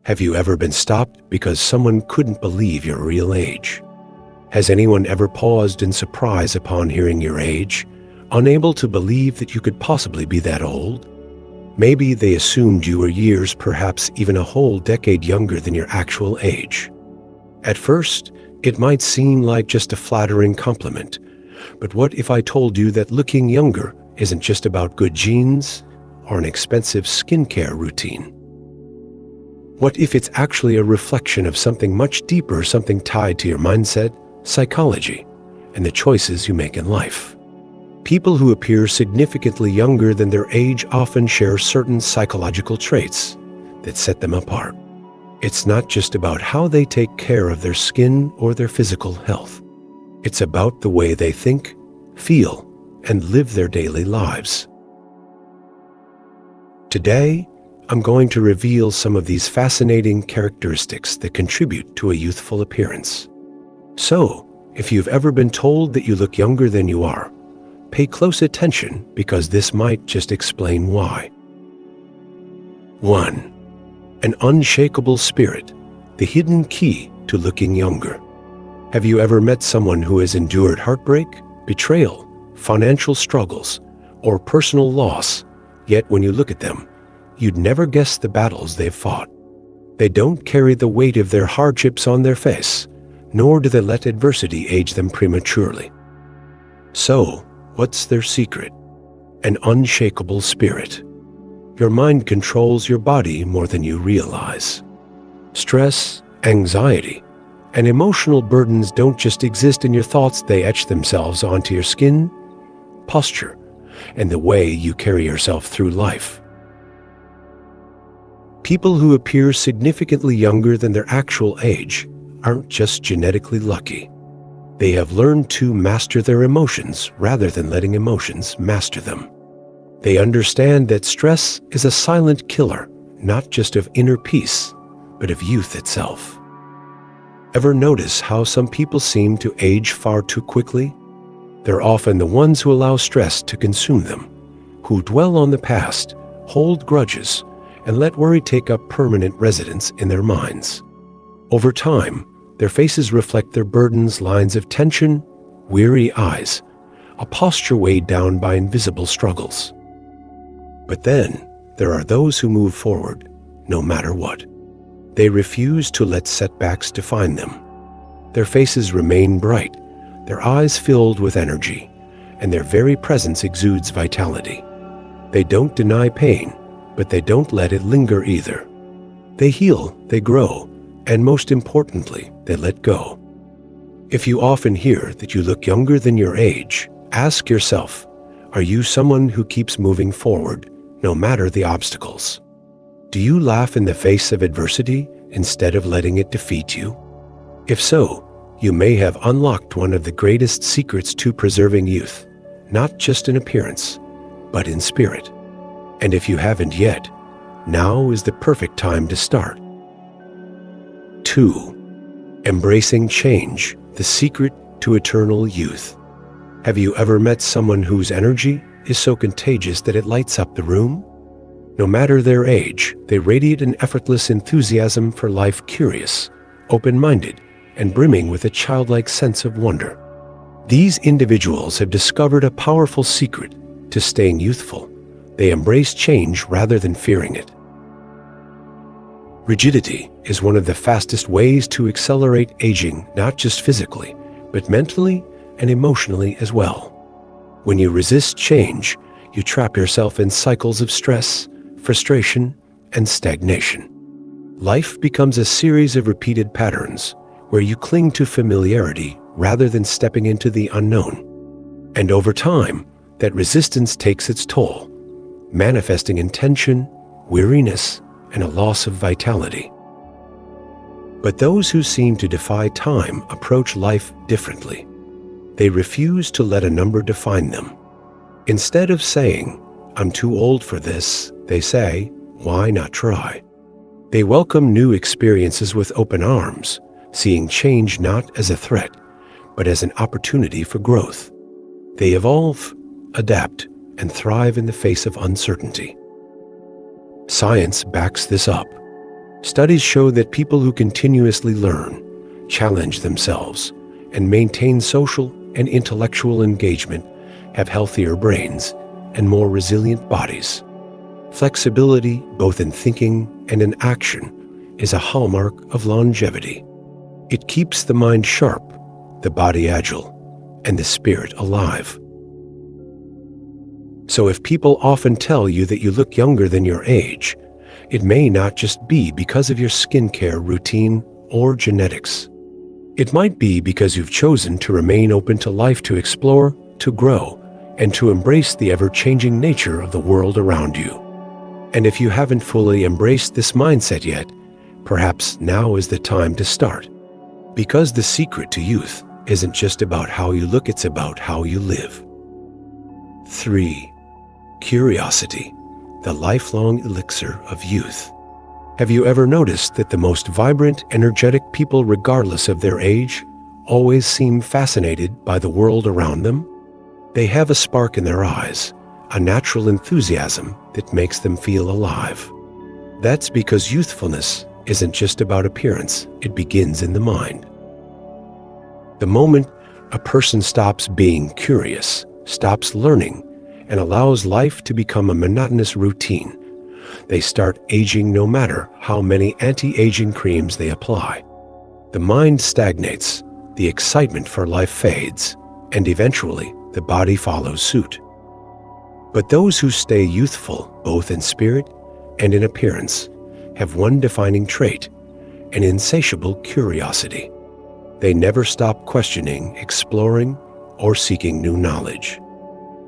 Have you ever been stopped because someone couldn't believe your real age? Has anyone ever paused in surprise upon hearing your age, unable to believe that you could possibly be that old? Maybe they assumed you were years, perhaps even a whole decade younger than your actual age. At first, it might seem like just a flattering compliment, but what if I told you that looking younger isn't just about good genes or an expensive skincare routine? What if it's actually a reflection of something much deeper, something tied to your mindset, psychology, and the choices you make in life? People who appear significantly younger than their age often share certain psychological traits that set them apart. It's not just about how they take care of their skin or their physical health. It's about the way they think, feel, and live their daily lives. Today, I'm going to reveal some of these fascinating characteristics that contribute to a youthful appearance. So, if you've ever been told that you look younger than you are, pay close attention because this might just explain why. 1. An unshakable spirit, the hidden key to looking younger. Have you ever met someone who has endured heartbreak, betrayal, financial struggles, or personal loss, yet when you look at them, you'd never guess the battles they've fought? They don't carry the weight of their hardships on their face, nor do they let adversity age them prematurely. So, what's their secret? An unshakable spirit. Your mind controls your body more than you realize. Stress, anxiety, and emotional burdens don't just exist in your thoughts, they etch themselves onto your skin, posture, and the way you carry yourself through life. People who appear significantly younger than their actual age aren't just genetically lucky. They have learned to master their emotions rather than letting emotions master them. They understand that stress is a silent killer, not just of inner peace, but of youth itself. Ever notice how some people seem to age far too quickly? They're often the ones who allow stress to consume them, who dwell on the past, hold grudges, and let worry take up permanent residence in their minds. Over time, their faces reflect their burdens, lines of tension, weary eyes, a posture weighed down by invisible struggles. But then, there are those who move forward, no matter what. They refuse to let setbacks define them. Their faces remain bright, their eyes filled with energy, and their very presence exudes vitality. They don't deny pain, but they don't let it linger either. They heal, they grow, and most importantly, they let go. If you often hear that you look younger than your age, ask yourself, are you someone who keeps moving forward, no matter the obstacles? Do you laugh in the face of adversity instead of letting it defeat you? If so, you may have unlocked one of the greatest secrets to preserving youth, not just in appearance, but in spirit. And if you haven't yet, now is the perfect time to start. 2. Embracing change, the secret to eternal youth. Have you ever met someone whose energy is so contagious that it lights up the room? No matter their age, they radiate an effortless enthusiasm for life, curious, open-minded, and brimming with a childlike sense of wonder. These individuals have discovered a powerful secret to staying youthful. They embrace change rather than fearing it. Rigidity is one of the fastest ways to accelerate aging, not just physically, but mentally and emotionally as well. When you resist change, you trap yourself in cycles of stress, frustration, and stagnation. Life becomes a series of repeated patterns where you cling to familiarity rather than stepping into the unknown. And over time, that resistance takes its toll, manifesting in tension, weariness, and a loss of vitality. But those who seem to defy time approach life differently. They refuse to let a number define them. Instead of saying, "I'm too old for this," they say, "Why not try?" They welcome new experiences with open arms, seeing change not as a threat, but as an opportunity for growth. They evolve, adapt, and thrive in the face of uncertainty. Science backs this up. Studies show that people who continuously learn, challenge themselves, and maintain social and intellectual engagement have healthier brains and more resilient bodies. Flexibility, both in thinking and in action, is a hallmark of longevity. It keeps the mind sharp, the body agile, and the spirit alive. So if people often tell you that you look younger than your age, it may not just be because of your skincare routine or genetics. It might be because you've chosen to remain open to life, to explore, to grow, and to embrace the ever-changing nature of the world around you. And if you haven't fully embraced this mindset yet, perhaps now is the time to start. Because the secret to youth isn't just about how you look, it's about how you live. 3. Curiosity, the lifelong elixir of youth. Have you ever noticed that the most vibrant, energetic people, regardless of their age, always seem fascinated by the world around them? They have a spark in their eyes, a natural enthusiasm that makes them feel alive. That's because youthfulness isn't just about appearance, it begins in the mind. The moment a person stops being curious, stops learning, and allows life to become a monotonous routine, they start aging no matter how many anti-aging creams they apply. The mind stagnates, the excitement for life fades, and eventually the body follows suit. But those who stay youthful, both in spirit and in appearance, have one defining trait: an insatiable curiosity. They never stop questioning, exploring, or seeking new knowledge.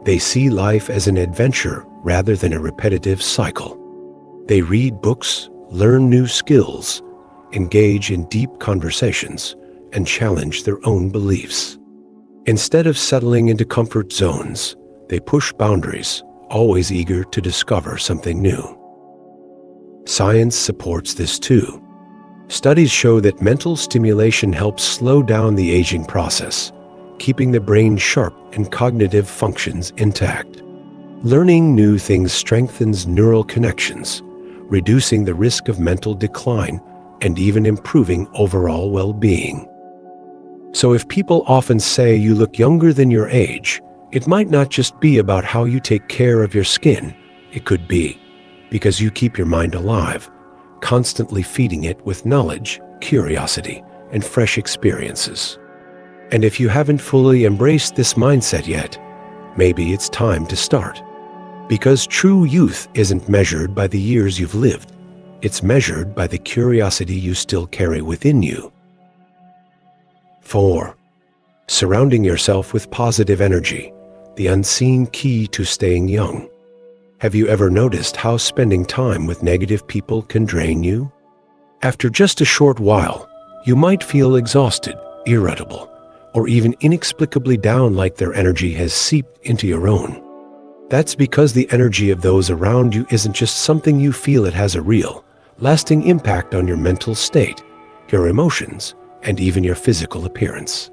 They see life as an adventure rather than a repetitive cycle. They read books, learn new skills, engage in deep conversations, and challenge their own beliefs. Instead of settling into comfort zones, they push boundaries, always eager to discover something new. Science supports this too. Studies show that mental stimulation helps slow down the aging process, keeping the brain sharp and cognitive functions intact. Learning new things strengthens neural connections, reducing the risk of mental decline and even improving overall well-being. So if people often say you look younger than your age, it might not just be about how you take care of your skin. It could be because you keep your mind alive, constantly feeding it with knowledge, curiosity, and fresh experiences. And if you haven't fully embraced this mindset yet, maybe it's time to start. Because true youth isn't measured by the years you've lived. It's measured by the curiosity you still carry within you. 4. Surrounding yourself with positive energy, the unseen key to staying young. Have you ever noticed how spending time with negative people can drain you? After just a short while, you might feel exhausted, irritable, or even inexplicably down, like their energy has seeped into your own. That's because the energy of those around you isn't just something you feel, it has a real, lasting impact on your mental state, your emotions, and even your physical appearance.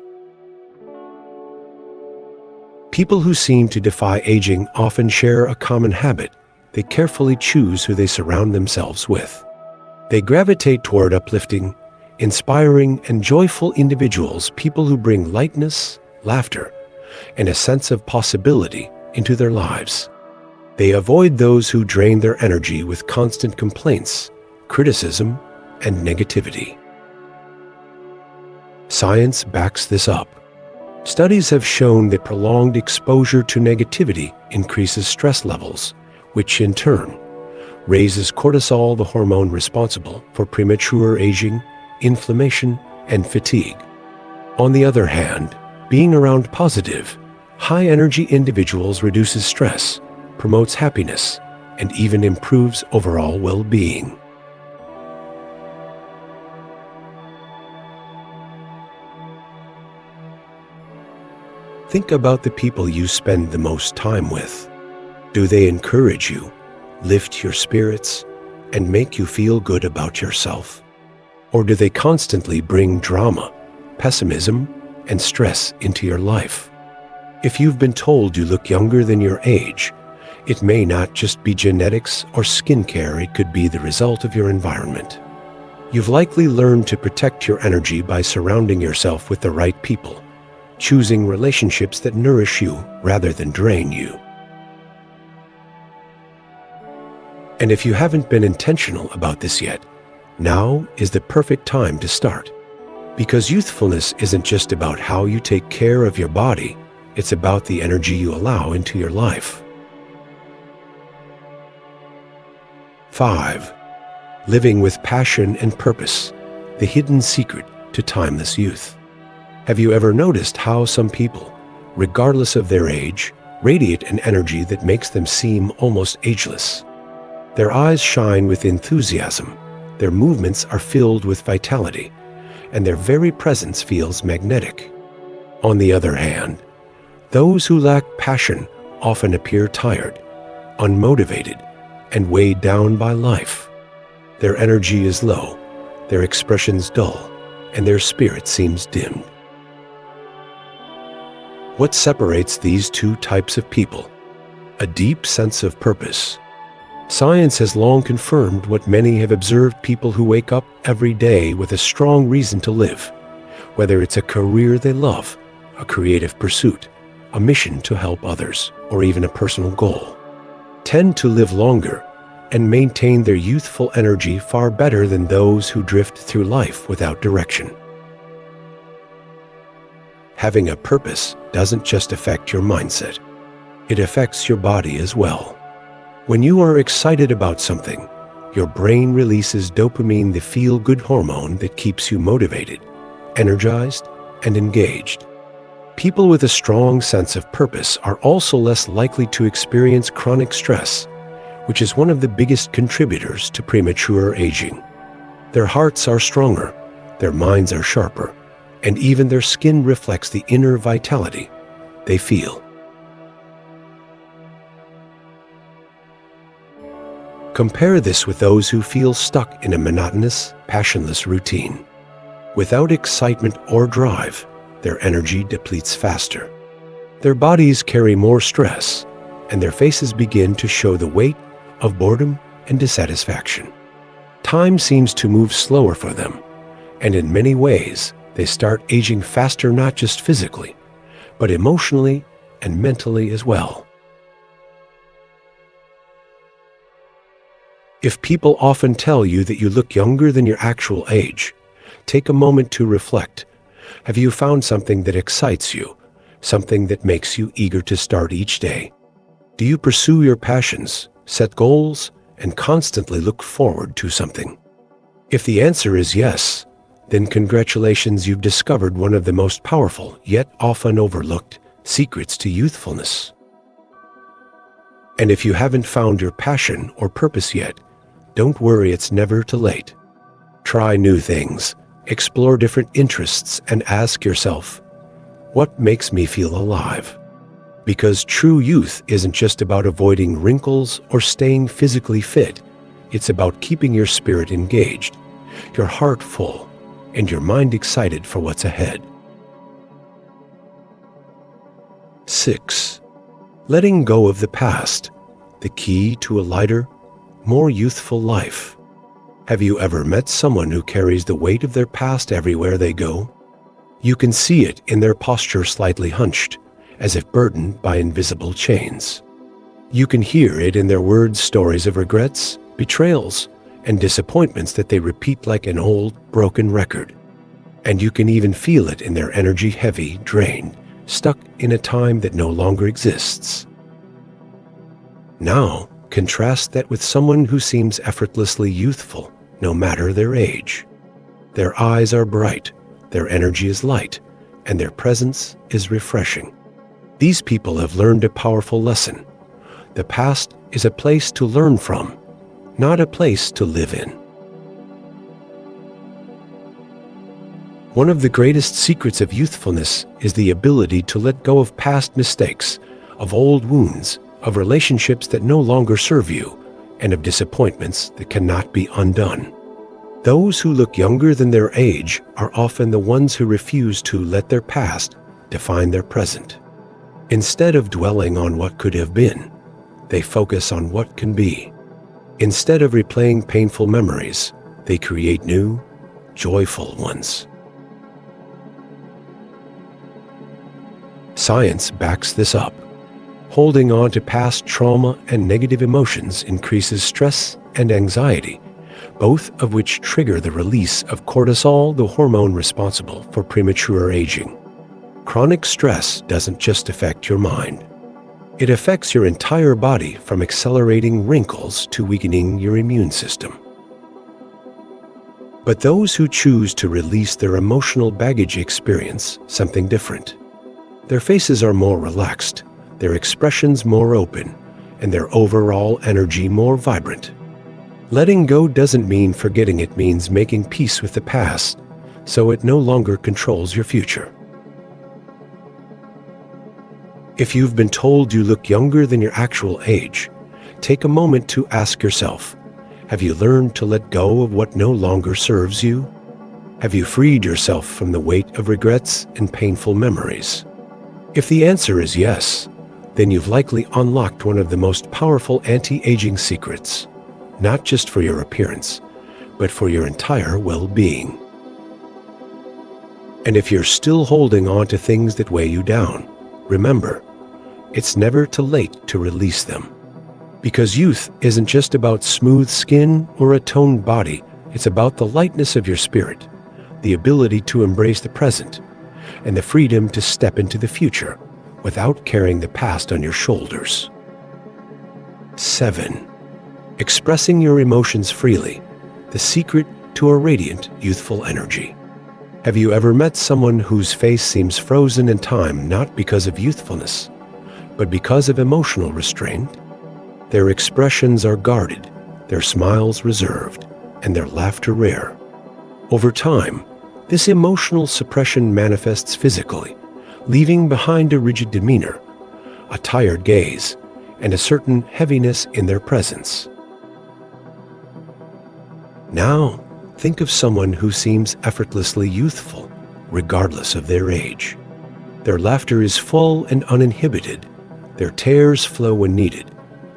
People who seem to defy aging often share a common habit. They carefully choose who they surround themselves with. They gravitate toward uplifting, inspiring, and joyful individuals, people who bring lightness, laughter, and a sense of possibility into their lives. They avoid those who drain their energy with constant complaints, criticism, and negativity. Science backs this up. Studies have shown that prolonged exposure to negativity increases stress levels, which in turn raises cortisol, the hormone responsible for premature aging, inflammation, and fatigue. On the other hand, being around positive, high-energy individuals reduces stress, promotes happiness, and even improves overall well-being. Think about the people you spend the most time with. Do they encourage you, lift your spirits, and make you feel good about yourself? Or do they constantly bring drama, pessimism, and stress into your life? If you've been told you look younger than your age, it may not just be genetics or skincare, it could be the result of your environment. You've likely learned to protect your energy by surrounding yourself with the right people, choosing relationships that nourish you rather than drain you. And if you haven't been intentional about this yet, now is the perfect time to start. Because youthfulness isn't just about how you take care of your body, it's about the energy you allow into your life. 5. Living with passion and purpose, the hidden secret to timeless youth. Have you ever noticed how some people, regardless of their age, radiate an energy that makes them seem almost ageless? Their eyes shine with enthusiasm, their movements are filled with vitality, and their very presence feels magnetic. On the other hand, those who lack passion often appear tired, unmotivated, and weighed down by life. Their energy is low, their expressions dull, and their spirit seems dimmed. What separates these two types of people? A deep sense of purpose. Science has long confirmed what many have observed: people who wake up every day with a strong reason to live, whether it's a career they love, a creative pursuit, a mission to help others, or even a personal goal, tend to live longer and maintain their youthful energy far better than those who drift through life without direction. Having a purpose doesn't just affect your mindset, it affects your body as well. When you are excited about something, your brain releases dopamine, the feel-good hormone that keeps you motivated, energized, and engaged. People with a strong sense of purpose are also less likely to experience chronic stress, which is one of the biggest contributors to premature aging. Their hearts are stronger, their minds are sharper, and even their skin reflects the inner vitality they feel. Compare this with those who feel stuck in a monotonous, passionless routine. Without excitement or drive, their energy depletes faster. Their bodies carry more stress, and their faces begin to show the weight of boredom and dissatisfaction. Time seems to move slower for them, and in many ways, they start aging faster, not just physically, but emotionally and mentally as well. If people often tell you that you look younger than your actual age, take a moment to reflect. Have you found something that excites you, something that makes you eager to start each day? Do you pursue your passions, set goals, and constantly look forward to something? If the answer is yes, then congratulations, you've discovered one of the most powerful, yet often overlooked, secrets to youthfulness. And if you haven't found your passion or purpose yet, don't worry, it's never too late. Try new things, explore different interests, and ask yourself, what makes me feel alive? Because true youth isn't just about avoiding wrinkles or staying physically fit. It's about keeping your spirit engaged, your heart full, and your mind excited for what's ahead. 6. Letting go of the past, the key to a lighter, more youthful life. Have you ever met someone who carries the weight of their past everywhere they go? You can see it in their posture, slightly hunched, as if burdened by invisible chains. You can hear it in their words, stories of regrets, betrayals, and disappointments that they repeat like an old, broken record. And you can even feel it in their energy, heavy, drained, stuck in a time that no longer exists. Now, contrast that with someone who seems effortlessly youthful, no matter their age. Their eyes are bright, their energy is light, and their presence is refreshing. These people have learned a powerful lesson. The past is a place to learn from, not a place to live in. One of the greatest secrets of youthfulness is the ability to let go of past mistakes, of old wounds, of relationships that no longer serve you, and of disappointments that cannot be undone. Those who look younger than their age are often the ones who refuse to let their past define their present. Instead of dwelling on what could have been, they focus on what can be. Instead of replaying painful memories, they create new, joyful ones. Science backs this up. Holding on to past trauma and negative emotions increases stress and anxiety, both of which trigger the release of cortisol, the hormone responsible for premature aging. Chronic stress doesn't just affect your mind. It affects your entire body, from accelerating wrinkles to weakening your immune system. But those who choose to release their emotional baggage experience something different. Their faces are more relaxed, their expressions more open, and their overall energy more vibrant. Letting go doesn't mean forgetting, it means making peace with the past, so it no longer controls your future. If you've been told you look younger than your actual age, take a moment to ask yourself, have you learned to let go of what no longer serves you? Have you freed yourself from the weight of regrets and painful memories? If the answer is yes, then you've likely unlocked one of the most powerful anti-aging secrets, not just for your appearance, but for your entire well-being. And if you're still holding on to things that weigh you down, remember, it's never too late to release them. Because youth isn't just about smooth skin or a toned body, it's about the lightness of your spirit, the ability to embrace the present, and the freedom to step into the future without carrying the past on your shoulders. 7. Expressing your emotions freely, the secret to a radiant, youthful energy. Have you ever met someone whose face seems frozen in time, not because of youthfulness, but because of emotional restraint? Their expressions are guarded, their smiles reserved, and their laughter rare. Over time, this emotional suppression manifests physically, leaving behind a rigid demeanor, a tired gaze, and a certain heaviness in their presence. Now, think of someone who seems effortlessly youthful, regardless of their age. Their laughter is full and uninhibited, their tears flow when needed,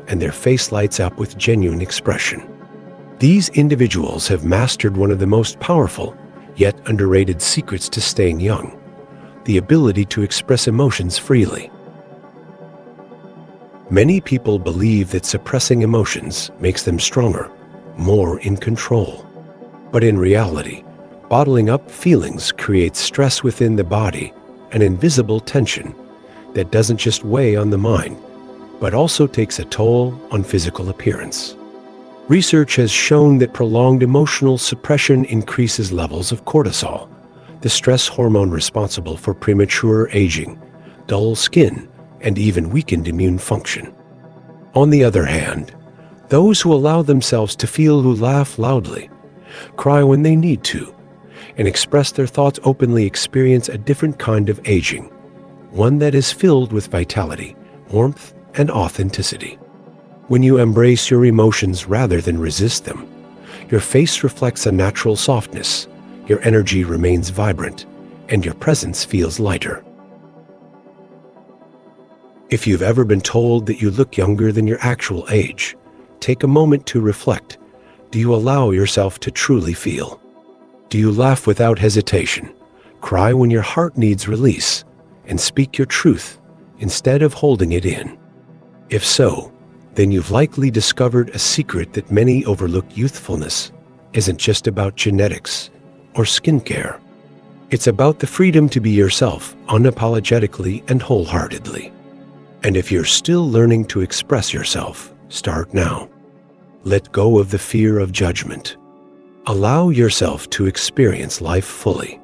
and their face lights up with genuine expression. These individuals have mastered one of the most powerful, yet underrated secrets to staying young: the ability to express emotions freely. Many people believe that suppressing emotions makes them stronger, more in control. But in reality, bottling up feelings creates stress within the body, an invisible tension that doesn't just weigh on the mind, but also takes a toll on physical appearance. Research has shown that prolonged emotional suppression increases levels of cortisol, the stress hormone responsible for premature aging, dull skin, and even weakened immune function. On the other hand, those who allow themselves to feel, who laugh loudly, cry when they need to, and express their thoughts openly, experience a different kind of aging, one that is filled with vitality, warmth, and authenticity. When you embrace your emotions rather than resist them, your face reflects a natural softness, your energy remains vibrant, and your presence feels lighter. If you've ever been told that you look younger than your actual age, take a moment to reflect. Do you allow yourself to truly feel? Do you laugh without hesitation, cry when your heart needs release, and speak your truth instead of holding it in? If so, then you've likely discovered a secret that many overlook: youthfulness isn't just about genetics or skincare. It's about the freedom to be yourself unapologetically and wholeheartedly. And if you're still learning to express yourself, start now. Let go of the fear of judgment. Allow yourself to experience life fully.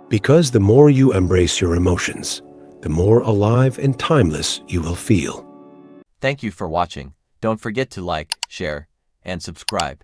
Because the more you embrace your emotions, the more alive and timeless you will feel. Thank you for watching. Don't forget to like, share, and subscribe.